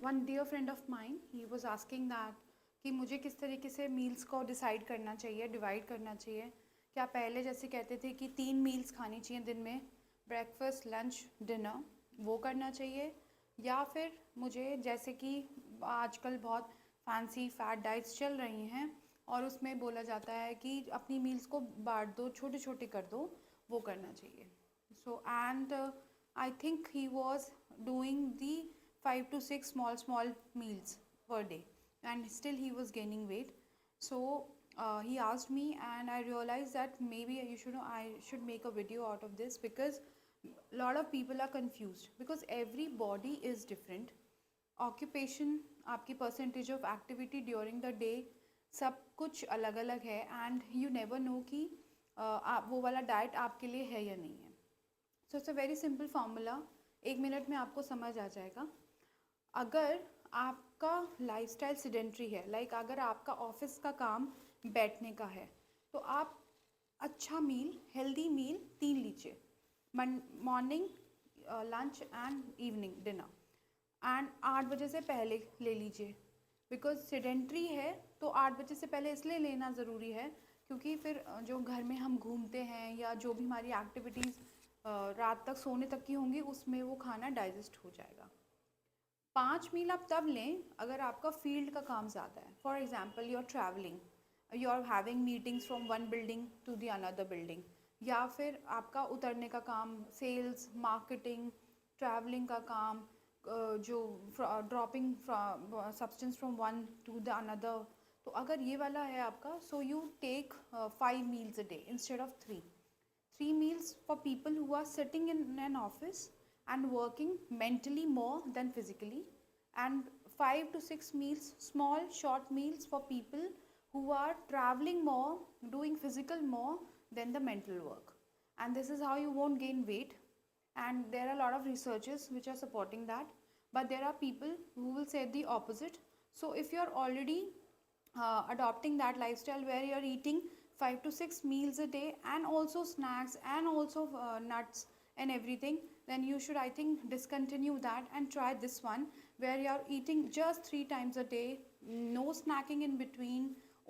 one dear friend of mine, he was asking that कि मुझे किस तरीके से मील्स को डिसाइड करना चाहिए, डिवाइड करना चाहिए. क्या पहले जैसे कहते थे कि 3 मील्स खानी चाहिए दिन में, ब्रेकफास्ट, लंच, डिनर, वो करना चाहिए, या फिर मुझे जैसे कि आजकल बहुत फैंसी फैट डाइट्स चल रही हैं और उसमें बोला जाता है कि अपनी मील्स को बांट दो, छोटे छोटे कर दो, वो करना चाहिए. So and I think he was doing the 5 to 6 small meals per day, and still he was gaining weight. So he asked me, and I realized that maybe I should make a video out of this, because a lot of people are confused, because every body is different. Occupation, आपकी percentage of activity during the day, सब कुछ अलग अलग है, and you never know कि आप वो वाला डाइट आपके लिए है या नहीं है. So it's a very simple formula, 1 minute में आपको समझ आ जाएगा. अगर आपका लाइफस्टाइल सिडेंट्री है, लाइक अगर आपका ऑफिस का काम बैठने का है, तो आप अच्छा मील, हेल्दी मील 3 लीजिए, morning, lunch and evening dinner, and 8 बजे से पहले ले लीजिए. बिकॉज सिडेंट्री है तो 8 बजे से पहले इसलिए लेना ज़रूरी है क्योंकि फिर जो घर में हम घूमते हैं या जो भी हमारी एक्टिविटीज़ रात तक सोने तक की होंगी, उसमें वो खाना डाइजेस्ट हो जाएगा. 5 मील आप तब लें अगर आपका फील्ड का काम ज़्यादा है. For example, you are travelling, you are having meetings from one building to the another building, या फिर आपका उतरने का काम, सेल्स, मार्केटिंग, ट्रैवलिंग का काम, जो dropping substance from one to the another. तो अगर ये वाला है आपका, so you take 5 meals a day instead of 3. 3 meals for people who are sitting in an office and working mentally more than physically, and 5 to 6 meals, small short meals for people who are traveling more, doing physical more than the mental work. And this is how you won't gain weight, and there are a lot of researches which are supporting that, but there are people who will say the opposite. So if you are already adopting that lifestyle where you are eating 5 to 6 meals a day and also snacks and also nuts and everything, then you should, I think, discontinue that and try this one where you are eating just 3 times a day, no snacking in between,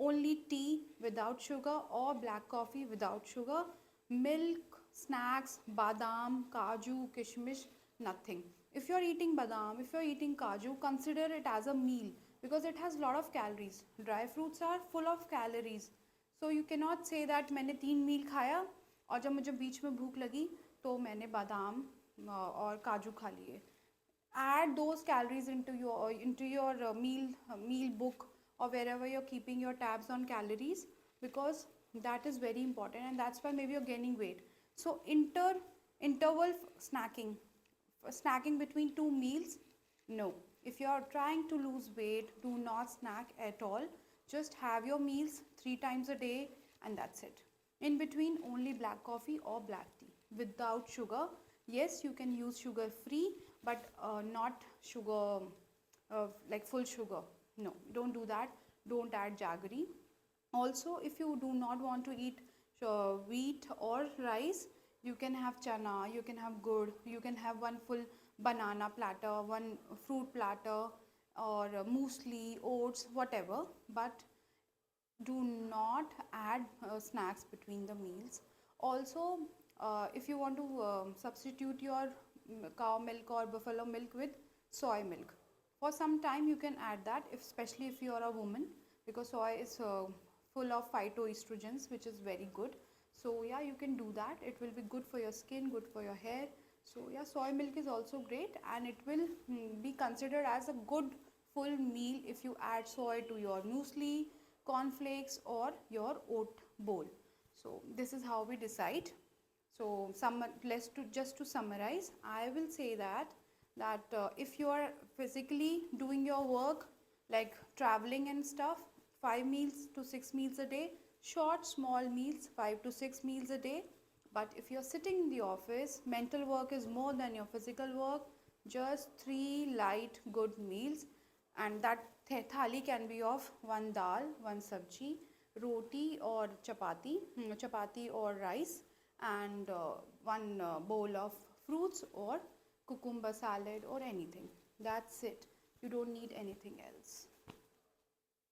only tea without sugar or black coffee without sugar, milk, snacks, badam, kaju, kishmish, nothing. If you are eating badam, if you are eating kaju, consider it as a meal because it has a lot of calories. Dry fruits are full of calories. So you cannot say that मैंने 3 मील खाया और जब मुझे बीच में भूख लगी तो मैंने बादाम और काजू खा लिए. Add those calories into your meal book or wherever you're keeping your tabs on calories, because that is very important, and that's why maybe you're gaining weight. So interval snacking between 2 meals, no. If you're trying to lose weight, do not snack at all. Just have your meals 3 times a day and that's it. In between, only black coffee or black tea without sugar. Yes, you can use sugar free, but not sugar like full sugar. No, don't do that. Don't add jaggery. Also, if you do not want to eat wheat or rice, you can have chana, you can have gur, you can have one full banana platter, one fruit platter, or muesli, oats, whatever, but do not add snacks between the meals. Also, if you want to substitute your cow milk or buffalo milk with soy milk, for some time you can add that, especially if you are a woman, because soy is full of phytoestrogens, which is very good. So yeah, you can do that. It will be good for your skin, good for your hair. So yeah, soy milk is also great, and it will be considered as a good full meal if you add soy to your muesli, cornflakes, or your oat bowl. So this is how we decide. So just to summarize, I will say that if you are physically doing your work like traveling and stuff, 5 meals to 6 meals a day, short small meals 5 to 6 meals a day. But if you're sitting in the office, mental work is more than your physical work, just 3 light good meals, and that thali can be of 1 dal, 1 sabji, roti or chapati or rice, and 1 bowl of fruits or cucumber salad or anything. That's it. You don't need anything else.